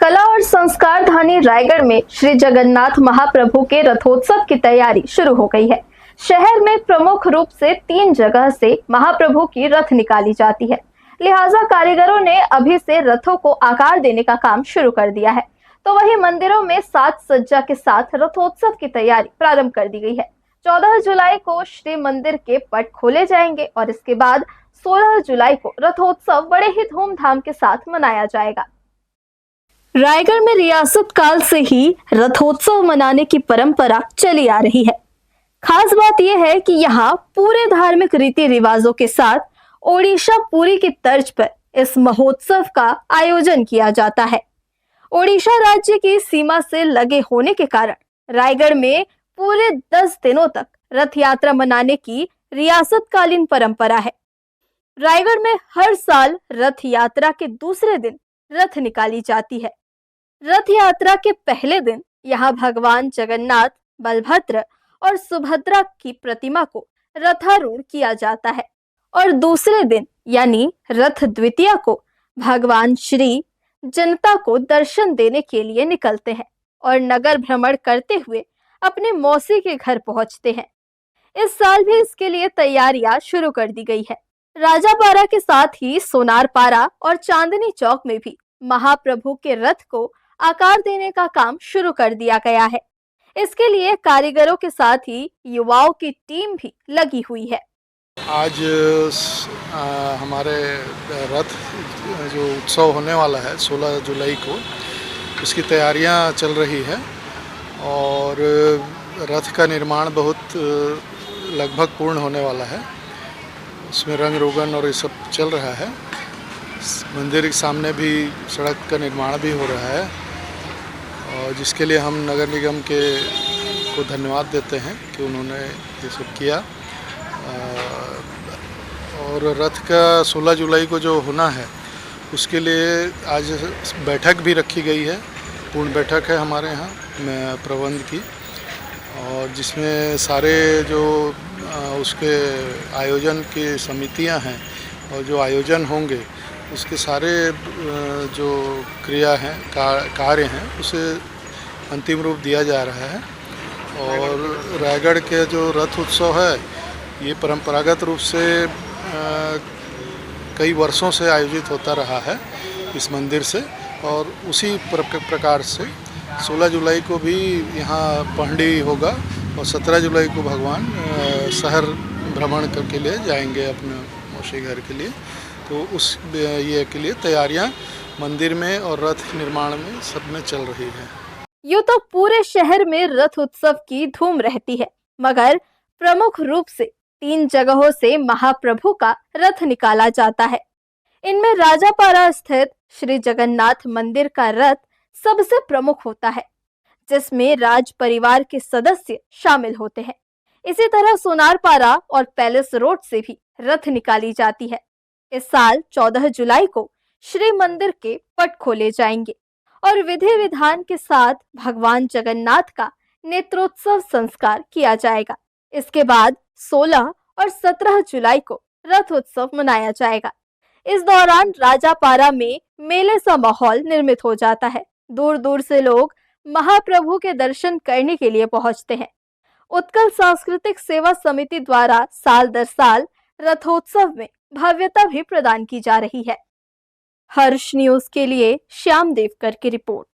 कला और संस्कार धानी रायगढ़ में श्री जगन्नाथ महाप्रभु के रथोत्सव की तैयारी शुरू हो गई है। शहर में प्रमुख रूप से 3 जगह से महाप्रभु की रथ निकाली जाती है, लिहाजा कारीगरों ने अभी से रथों को आकार देने का काम शुरू कर दिया है। तो वहीं मंदिरों में साज सज्जा के साथ रथोत्सव की तैयारी प्रारंभ कर दी गई है। 14 जुलाई को श्री मंदिर के पट खोले जाएंगे और इसके बाद 16 जुलाई को रथोत्सव बड़े ही धूमधाम के साथ मनाया जाएगा। रायगढ़ में रियासत काल से ही रथोत्सव मनाने की परंपरा चली आ रही है। खास बात यह है कि यहाँ पूरे धार्मिक रीति रिवाजों के साथ ओडिशा पुरी की तर्ज पर इस महोत्सव का आयोजन किया जाता है। ओडिशा राज्य की सीमा से लगे होने के कारण रायगढ़ में पूरे 10 दिनों तक रथ यात्रा मनाने की रियासतकालीन परंपरा है। रायगढ़ में हर साल रथ यात्रा के दूसरे दिन रथ निकाली जाती है। रथ यात्रा के पहले दिन यहाँ भगवान जगन्नाथ, बलभद्र और सुभद्रा की प्रतिमा को रथारूढ़ किया जाता है और दूसरे दिन यानी रथ द्वितीया को भगवान श्री जनता को दर्शन देने के लिए निकलते हैं और नगर भ्रमण करते हुए अपने मौसी के घर पहुंचते हैं। इस साल भी इसके लिए तैयारियां शुरू कर दी गई है। राजापारा के साथ ही सोनारपारा और चांदनी चौक में भी महाप्रभु के रथ को आकार देने का काम शुरू कर दिया गया है। इसके लिए कारीगरों के साथ ही युवाओं की टीम भी लगी हुई है। आज हमारे रथ जो उत्सव होने वाला है 16 जुलाई को, उसकी तैयारियां चल रही है और रथ का निर्माण बहुत लगभग पूर्ण होने वाला है। उसमें रंग रोगन और ये सब चल रहा है। मंदिर के सामने भी सड़क का निर्माण भी हो रहा है और जिसके लिए हम नगर निगम को धन्यवाद देते हैं कि उन्होंने ये सब किया। और रथ का 16 जुलाई को जो होना है उसके लिए आज बैठक भी रखी गई है। पूर्ण बैठक है हमारे यहाँ प्रबंध की, और जिसमें सारे जो उसके आयोजन की समितियां हैं और जो आयोजन होंगे उसके सारे जो क्रिया हैं, कार्य हैं, उसे अंतिम रूप दिया जा रहा है। और रायगढ़ के जो रथ उत्सव है ये परंपरागत रूप से कई वर्षों से आयोजित होता रहा है इस मंदिर से, और उसी प्रकार से 16 जुलाई को भी यहाँ पहंडी होगा और 17 जुलाई को भगवान शहर भ्रमण के लिए जाएंगे अपने मौसी घर के लिए। तो उस ये के लिए तैयारियां मंदिर में और रथ निर्माण में सब में चल रही है। यूं तो पूरे शहर में रथ उत्सव की धूम रहती है, मगर प्रमुख रूप से 3 जगहों से महाप्रभु का रथ निकाला जाता है। इनमें राजापारा स्थित श्री जगन्नाथ मंदिर का रथ सबसे प्रमुख होता है, जिसमें राज परिवार के सदस्य शामिल होते हैं। इसी तरह सोनारपारा और पैलेस रोड से भी रथ निकाली जाती है। इस साल 14 जुलाई को श्री मंदिर के पट खोले जाएंगे और विधि विधान के साथ भगवान जगन्नाथ का नेत्रोत्सव संस्कार किया जाएगा। इसके बाद 16 और 17 जुलाई को रथ उत्सव मनाया जाएगा। इस दौरान राजापारा में मेले सा माहौल निर्मित हो जाता है। दूर दूर से लोग महाप्रभु के दर्शन करने के लिए पहुंचते हैं। उत्कल सांस्कृतिक सेवा समिति द्वारा साल दर साल रथोत्सव में भव्यता भी प्रदान की जा रही है। हर्ष न्यूज के लिए श्याम देवकर की रिपोर्ट।